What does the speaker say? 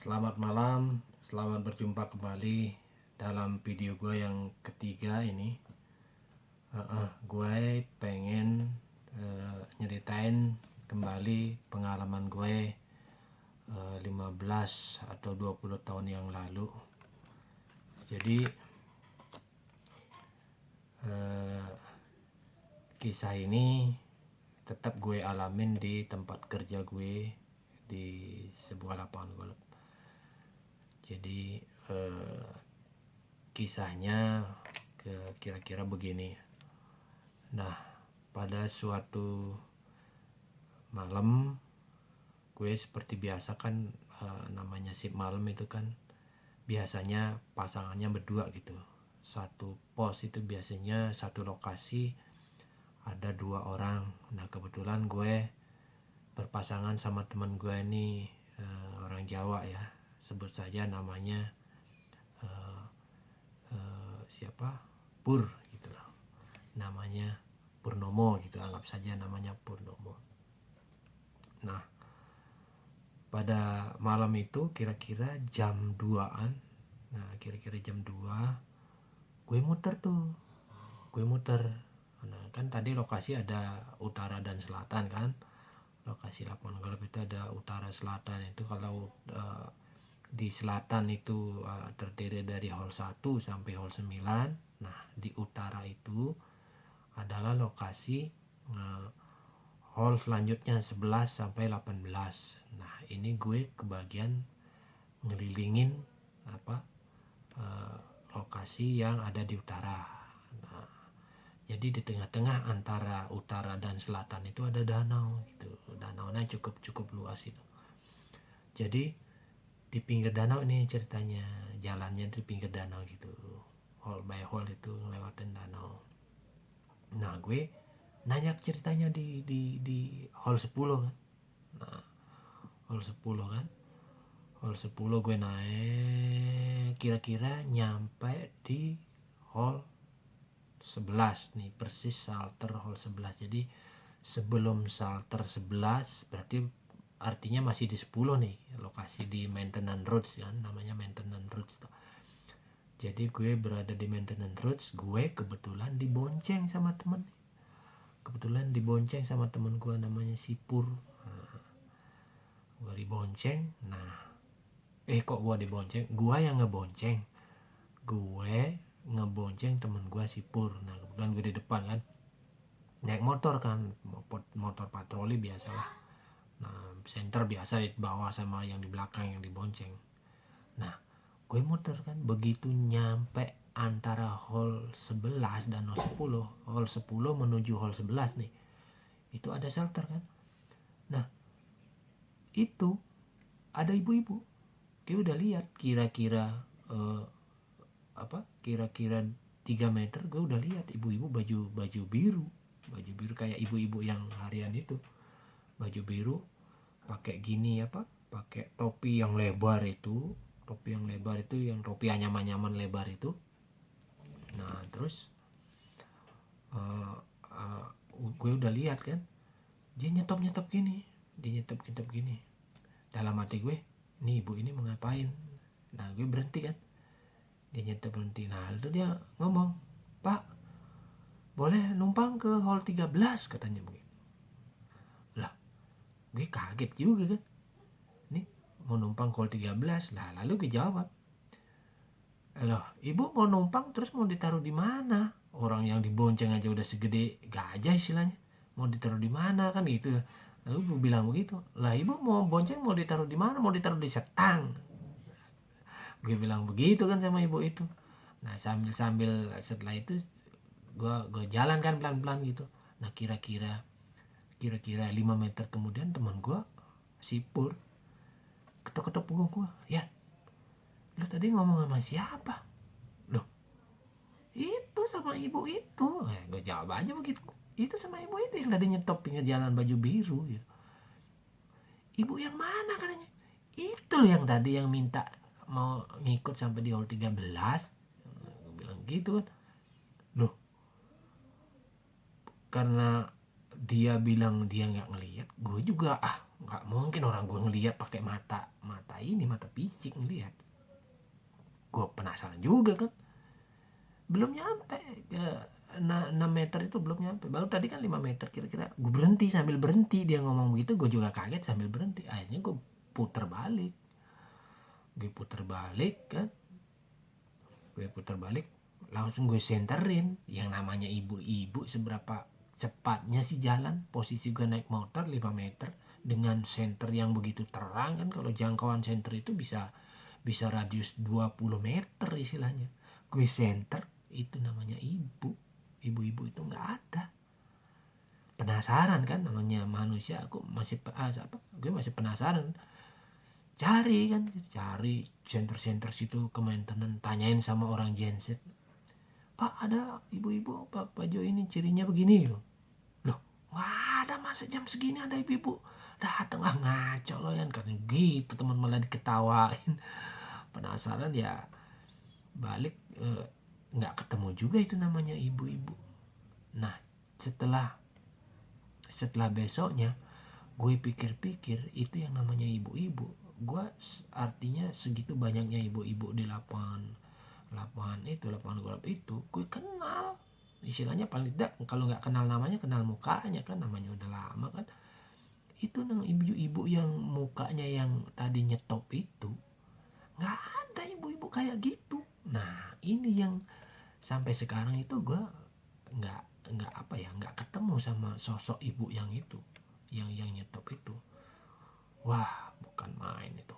Selamat malam, selamat berjumpa kembali dalam video gue yang ketiga ini. Gue pengen nyeritain kembali pengalaman gue 15 atau 20 tahun yang lalu. Jadi kisah ini tetap gue alamin di tempat kerja gue di sebuah lapangan golf. Jadi kisahnya kira-kira begini. Nah, pada suatu malam gue seperti biasa kan, namanya shift malam itu kan biasanya pasangannya berdua gitu. Satu pos itu biasanya satu lokasi ada 2 orang. Nah, kebetulan gue berpasangan sama teman gue ini orang Jawa ya, sebut saja namanya siapa, Pur gitu loh, namanya Purnomo gitu, anggap saja namanya Purnomo. Nah, pada malam itu kira-kira jam 2-an. Nah, kira-kira jam 2 gue muter. Nah, kan tadi lokasi ada utara dan selatan kan. Lokasi lapangan golf itu ada utara selatan. Itu kalau di selatan itu terdiri dari hole 1 sampai hole 9. Nah, di utara itu adalah lokasi hole selanjutnya 11 sampai 18. Nah, ini gue kebagian ngelilingin lokasi yang ada di utara. Nah, jadi di tengah-tengah antara utara dan selatan itu ada danau gitu. Danaunya cukup luas itu. Jadi di pinggir danau ini ceritanya, jalannya di pinggir danau gitu, hole by hole itu ngelewatin danau. Nah, gue nanya ceritanya di hole 10 kan. Nah, hole 10 kan, hole 10 gue naik, kira-kira nyampe di hole 11 nih, persis salter hole 11. Jadi sebelum salter 11 berarti artinya masih di 10 nih, lokasi di maintenance roads kan, namanya maintenance roads. Jadi gue berada di maintenance roads, gue kebetulan dibonceng sama temen gue namanya Sipur. Gue dibonceng. Nah, kok gue dibonceng, gue yang ngebonceng temen gue Sipur. Nah, kebetulan gue di depan kan, naik motor kan, motor patroli biasalah. Nah, senter biasa di bawah sama yang di belakang yang dibonceng. Nah, gue muter kan, begitu nyampe antara hole 11 dan hole 10 menuju hole 11 nih, itu ada shelter kan. Nah, itu ada ibu-ibu. Dia udah lihat kira-kira 3 meter, gue udah lihat ibu-ibu baju biru kayak ibu-ibu yang harian itu, baju biru, pakai pakai topi yang lebar itu, yang topi anyaman lebar itu. Nah, terus gue udah lihat kan, dia nyetop gini. Dalam hati gue, nih ibu ini mau ngapain? Nah, gue berhenti kan, dia nyetop berhenti. Nah, itu dia ngomong, "Pak, boleh numpang ke hall 13," katanya begitu. Lah, gue kaget juga kan, nih mau numpang hall 13. Lah, lalu gue jawab, "Loh, ibu mau numpang terus mau ditaruh di mana? Orang yang dibonceng aja udah segede gajah istilahnya, mau ditaruh di mana kan gitu." Lalu gue bilang begitu, "Lah, ibu mau bonceng mau ditaruh di mana? Mau ditaruh di setang." Gue bilang begitu kan sama ibu itu. Nah, sambil setelah itu gue jalan kan pelan-pelan gitu. Nah, kira-kira 5 meter kemudian teman gue Sipur ketok-ketok punggung gue, "Ya, lu tadi ngomong sama siapa?" "Loh, itu sama ibu itu." Gue jawab aja begitu, "Itu sama ibu itu yang tadi nyetop pinggir jalan baju biru gitu." "Ibu yang mana?" katanya. "Itu loh yang tadi yang minta mau ngikut sampai di hall 13. Gue bilang gitu kan. Loh, karena dia bilang dia nggak ngelihat, gue juga nggak mungkin orang gue ngeliat pakai mata fisik ngeliat. Gue penasaran juga kan, belum nyampe ke 6 meter itu, belum nyampe, baru tadi kan 5 meter kira-kira. Gue berhenti, sambil berhenti dia ngomong begitu gue juga kaget sambil berhenti. Akhirnya gue putar balik kan, gue putar balik langsung gue senterin. Yang namanya ibu-ibu seberapa cepatnya sih jalan, posisi gue naik motor 5 meter dengan senter yang begitu terang kan. Kalau jangkauan senter itu bisa radius 20 meter istilahnya. Gue senter, itu namanya ibu-ibu itu nggak ada. Penasaran kan, namanya manusia, gue masih penasaran. Cari center situ ke maintenance, tanyain sama orang genset, Pak ada ibu-ibu Pak Jo ini cirinya begini loh. Nggak ada, masa jam segini ada ibu-ibu datang, ngaco lo kan gitu. Teman malah diketawain. Penasaran ya, balik, nggak ketemu juga itu namanya ibu-ibu. Nah setelah besoknya gue pikir-pikir, itu yang namanya ibu-ibu. Gue artinya segitu banyaknya ibu-ibu di lapangan golf itu, gue kenal istilahnya. Paling tidak kalau nggak kenal namanya, kenal mukanya kan, namanya udah lama kan. Itu nama ibu-ibu yang mukanya yang tadi nyetop itu, nggak ada ibu-ibu kayak gitu. Nah ini yang sampai sekarang itu gue nggak ketemu sama sosok ibu yang itu, yang nyetop itu. Wah bukan main itu.